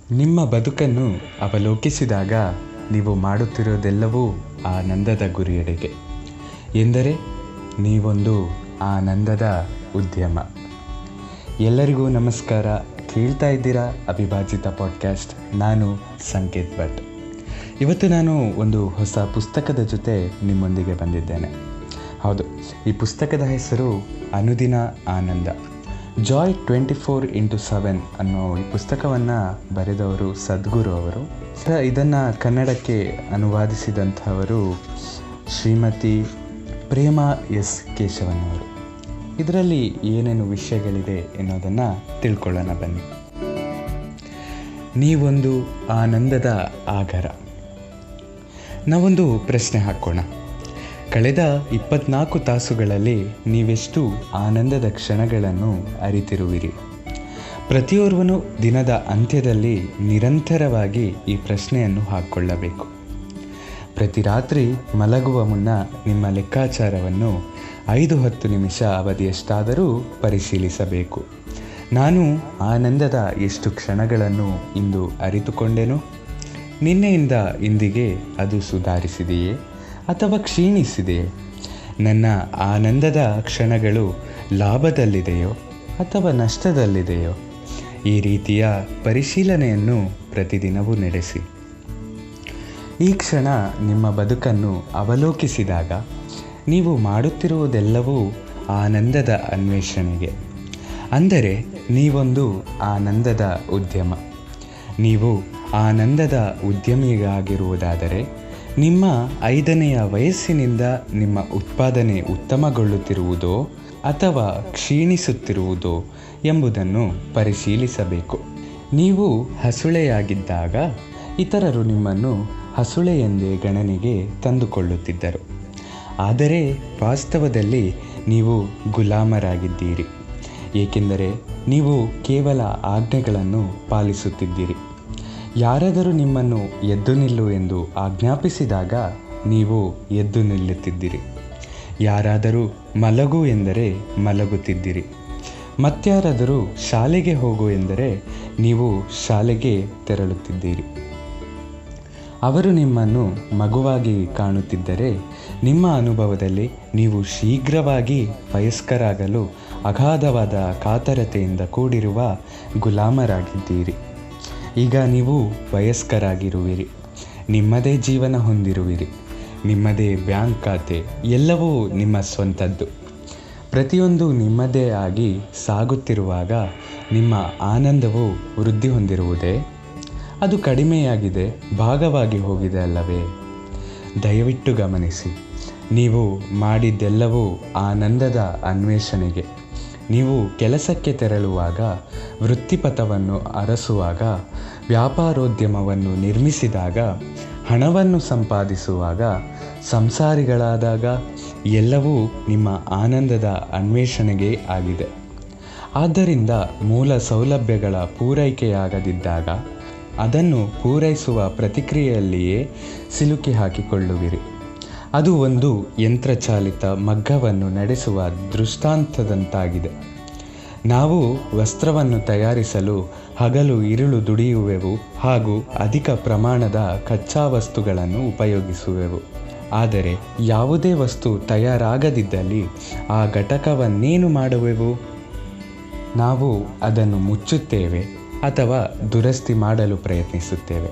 ನಿಮ್ಮ ಬದುಕನ್ನು ಅವಲೋಕಿಸಿದಾಗ ನೀವು ಮಾಡುತ್ತಿರೋದೆಲ್ಲವೂ ಆನಂದದ ಗುರಿಯೆಡೆಗೆ ಎಂದರೆ ನೀವೊಂದು ಆನಂದದ ಉದ್ಯಮ. ಎಲ್ಲರಿಗೂ ನಮಸ್ಕಾರ. ಕೇಳ್ತಾ ಇದ್ದೀರಾ ಅವಿಭಾಜಿತ ಪಾಡ್ಕಾಸ್ಟ್. ನಾನು ಸಂಕೇತ್ ಭಟ್. ಇವತ್ತು ನಾನು ಒಂದು ಹೊಸ ಪುಸ್ತಕದ ಜೊತೆ ನಿಮ್ಮೊಂದಿಗೆ ಬಂದಿದ್ದೇನೆ. ಹೌದು, ಈ ಪುಸ್ತಕದ ಹೆಸರು ಅನುದಿನ ಆನಂದ. ಜಾಯ್ 24x7 ಅನ್ನೋ ಈ ಪುಸ್ತಕವನ್ನು ಬರೆದವರು ಸದ್ಗುರು ಅವರು. ಇದನ್ನು ಕನ್ನಡಕ್ಕೆ ಅನುವಾದಿಸಿದಂಥವರು ಶ್ರೀಮತಿ ಪ್ರೇಮಾ ಎಸ್ ಕೇಶವನ್ ಅವರು. ಇದರಲ್ಲಿ ಏನೇನು ವಿಷಯಗಳಿದೆ ಎನ್ನುವುದನ್ನು ತಿಳ್ಕೊಳ್ಳೋಣ ಬನ್ನಿ. ನೀವೊಂದು ಆನಂದದ ಆಗರ. ನಾವೊಂದು ಪ್ರಶ್ನೆ ಹಾಕೋಣ. ಕಳೆದ 24 ತಾಸುಗಳಲ್ಲಿ ನೀವೆಷ್ಟು ಆನಂದದ ಕ್ಷಣಗಳನ್ನು ಅರಿತಿರುವಿರಿ? ಪ್ರತಿಯೋರ್ವನು ದಿನದ ಅಂತ್ಯದಲ್ಲಿ ನಿರಂತರವಾಗಿ ಈ ಪ್ರಶ್ನೆಯನ್ನು ಹಾಕ್ಕೊಳ್ಳಬೇಕು. ಪ್ರತಿ ರಾತ್ರಿ ಮಲಗುವ ಮುನ್ನ ನಿಮ್ಮ ಲೆಕ್ಕಾಚಾರವನ್ನು 5-10 ನಿಮಿಷ ಅವಧಿಯಷ್ಟಾದರೂ ಪರಿಶೀಲಿಸಬೇಕು. ನಾನು ಆನಂದದ ಎಷ್ಟು ಕ್ಷಣಗಳನ್ನು ಇಂದು ಅರಿತುಕೊಂಡೆನು? ನಿನ್ನೆಯಿಂದ ಇಂದಿಗೆ ಅದು ಸುಧಾರಿಸಿದೆಯೇ ಅಥವಾ ಕ್ಷೀಣಿಸಿದೆಯೇ? ನನ್ನ ಆನಂದದ ಕ್ಷಣಗಳು ಲಾಭದಲ್ಲಿದೆಯೋ ಅಥವಾ ನಷ್ಟದಲ್ಲಿದೆಯೋ? ಈ ರೀತಿಯ ಪರಿಶೀಲನೆಯನ್ನು ಪ್ರತಿದಿನವೂ ನಡೆಸಿ. ಈ ಕ್ಷಣ ನಿಮ್ಮ ಬದುಕನ್ನು ಅವಲೋಕಿಸಿದಾಗ ನೀವು ಮಾಡುತ್ತಿರುವುದೆಲ್ಲವೂ ಆನಂದದ ಅನ್ವೇಷಣೆಗೆ. ಅಂದರೆ ನೀವೊಂದು ಆನಂದದ ಉದ್ಯಮ. ನೀವು ಆನಂದದ ಉದ್ಯಮಿಯಾಗಿರುವುದಾದರೆ ನಿಮ್ಮ 5ನೆಯ ವಯಸ್ಸಿನಿಂದ ನಿಮ್ಮ ಉತ್ಪಾದನೆ ಉತ್ತಮಗೊಳ್ಳುತ್ತಿರುವುದೋ ಅಥವಾ ಕ್ಷೀಣಿಸುತ್ತಿರುವುದೋ ಎಂಬುದನ್ನು ಪರಿಶೀಲಿಸಬೇಕು. ನೀವು ಹಸುಳೆಯಾಗಿದ್ದಾಗ ಇತರರು ನಿಮ್ಮನ್ನು ಹಸುಳೆ ಎಂದೇ ಗಣನೆಗೆ ತಂದುಕೊಳ್ಳುತ್ತಿದ್ದರು. ಆದರೆ ವಾಸ್ತವದಲ್ಲಿ ನೀವು ಗುಲಾಮರಾಗಿದ್ದೀರಿ, ಏಕೆಂದರೆ ನೀವು ಕೇವಲ ಆಜ್ಞೆಗಳನ್ನು ಪಾಲಿಸುತ್ತಿದ್ದೀರಿ. ಯಾರಾದರೂ ನಿಮ್ಮನ್ನು ಎದ್ದು ನಿಲ್ಲು ಎಂದು ಆಜ್ಞಾಪಿಸಿದಾಗ ನೀವು ಎದ್ದು ನಿಲ್ಲುತ್ತಿದ್ದಿರಿ. ಯಾರಾದರೂ ಮಲಗು ಎಂದರೆ ಮಲಗುತ್ತಿದ್ದಿರಿ. ಮತ್ಯಾರಾದರೂ ಶಾಲೆಗೆ ಹೋಗು ಎಂದರೆ ನೀವು ಶಾಲೆಗೆ ತೆರಳುತ್ತಿದ್ದೀರಿ. ಅವರು ನಿಮ್ಮನ್ನು ಮಗುವಾಗಿ ಕಾಣುತ್ತಿದ್ದರೆ ನಿಮ್ಮ ಅನುಭವದಲ್ಲಿ ನೀವು ಶೀಘ್ರವಾಗಿ ವಯಸ್ಕರಾಗಲು ಅಗಾಧವಾದ ಕಾತರತೆಯಿಂದ ಕೂಡಿರುವ ಗುಲಾಮರಾಗಿದ್ದೀರಿ. ಈಗ ನೀವು ವಯಸ್ಕರಾಗಿರುವಿರಿ. ನಿಮ್ಮದೇ ಜೀವನ ಹೊಂದಿರುವಿರಿ. ನಿಮ್ಮದೇ ಬ್ಯಾಂಕ್ ಖಾತೆ, ಎಲ್ಲವೂ ನಿಮ್ಮ ಸ್ವಂತದ್ದು. ಪ್ರತಿಯೊಂದು ನಿಮ್ಮದೇ ಆಗಿ ಸಾಗುತ್ತಿರುವಾಗ ನಿಮ್ಮ ಆನಂದವು ವೃದ್ಧಿ ಹೊಂದಿರುವುದೇ? ಅದು ಕಡಿಮೆಯಾಗಿದೆ, ಭಾಗವಾಗಿ ಹೋಗಿದೆ ಅಲ್ಲವೇ? ದಯವಿಟ್ಟು ಗಮನಿಸಿ. ನೀವು ಮಾಡಿದ್ದೆಲ್ಲವೂ ಆನಂದದ ಅನ್ವೇಷಣೆಗೆ. ನೀವು ಕೆಲಸಕ್ಕೆ ತೆರಳುವಾಗ, ವೃತ್ತಿಪಥವನ್ನು ಅರಸುವಾಗ, ವ್ಯಾಪಾರೋದ್ಯಮವನ್ನು ನಿರ್ಮಿಸಿದಾಗ, ಹಣವನ್ನು ಸಂಪಾದಿಸುವಾಗ, ಸಂಸಾರಿಗಳಾದಾಗ ಎಲ್ಲವೂ ನಿಮ್ಮ ಆನಂದದ ಅನ್ವೇಷಣೆಗೆ ಆಗಿದೆ. ಆದ್ದರಿಂದ ಮೂಲ ಸೌಲಭ್ಯಗಳ ಪೂರೈಕೆಯಾಗದಿದ್ದಾಗ ಅದನ್ನು ಪೂರೈಸುವ ಪ್ರತಿಕ್ರಿಯೆಯಲ್ಲಿಯೇ ಸಿಲುಕಿ ಹಾಕಿಕೊಳ್ಳುವಿರಿ. ಅದು ಒಂದು ಯಂತ್ರಚಾಲಿತ ಮಗ್ಗವನ್ನು ನಡೆಸುವ ದೃಷ್ಟಾಂತದಂತಾಗಿದೆ. ನಾವು ವಸ್ತ್ರವನ್ನು ತಯಾರಿಸಲು ಹಗಲು ಇರುಳು ದುಡಿಯುವೆವು ಹಾಗೂ ಅಧಿಕ ಪ್ರಮಾಣದ ಕಚ್ಚಾ ವಸ್ತುಗಳನ್ನು ಉಪಯೋಗಿಸುವೆವು. ಆದರೆ ಯಾವುದೇ ವಸ್ತು ತಯಾರಾಗದಿದ್ದಲ್ಲಿ ಆ ಘಟಕವನ್ನೇನು ಮಾಡುವೆವು? ನಾವು ಅದನ್ನು ಮುಚ್ಚುತ್ತೇವೆ ಅಥವಾ ದುರಸ್ತಿ ಮಾಡಲು ಪ್ರಯತ್ನಿಸುತ್ತೇವೆ.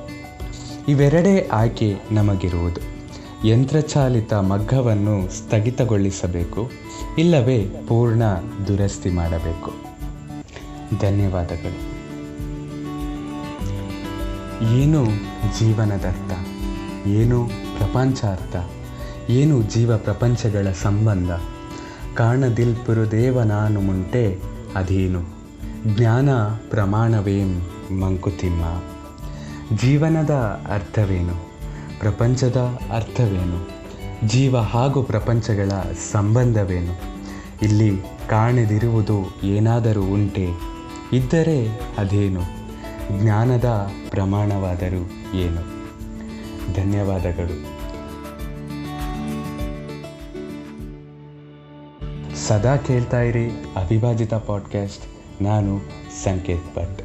ಇವೆರಡೇ ಆಯ್ಕೆ ನಮಗಿರುವುದು. ಯಂತ್ರಚಾಲಿತ ಮಗ್ಗವನ್ನು ಸ್ಥಗಿತಗೊಳಿಸಬೇಕು, ಇಲ್ಲವೇ ಪೂರ್ಣ ದುರಸ್ತಿ ಮಾಡಬೇಕು. ಧನ್ಯವಾದಗಳು. ಏನು ಜೀವನದರ್ಥ? ಏನು ಪ್ರಪಂಚಾರ್ಥ? ಏನು ಜೀವ ಪ್ರಪಂಚಗಳ ಸಂಬಂಧ? ಕಾಣದಿಲ್ಪುರುದೇವ ನಾನು ಮುಂಟೆ ಅಧೀನು, ಜ್ಞಾನ ಪ್ರಮಾಣವೇಂ ಮಂಕುತಿಮ್ಮ. ಜೀವನದ ಅರ್ಥವೇನು? ಪ್ರಪಂಚದ ಅರ್ಥವೇನು? ಜೀವ ಹಾಗೂ ಪ್ರಪಂಚಗಳ ಸಂಬಂಧವೇನು? ಇಲ್ಲಿ ಕಾಣದಿರುವುದು ಏನಾದರೂ ಉಂಟೆ? ಇದ್ದರೆ ಅದೇನು? ಜ್ಞಾನದ ಪ್ರಮಾಣವಾದರೂ ಏನು? ಧನ್ಯವಾದಗಳು. ಸದಾ ಕೇಳ್ತಾ ಇರಿ ಅವಿಭಾಜಿತ ಪಾಡ್ಕಾಸ್ಟ್. ನಾನು ಸಂಕೇತ್ ಭಟ್.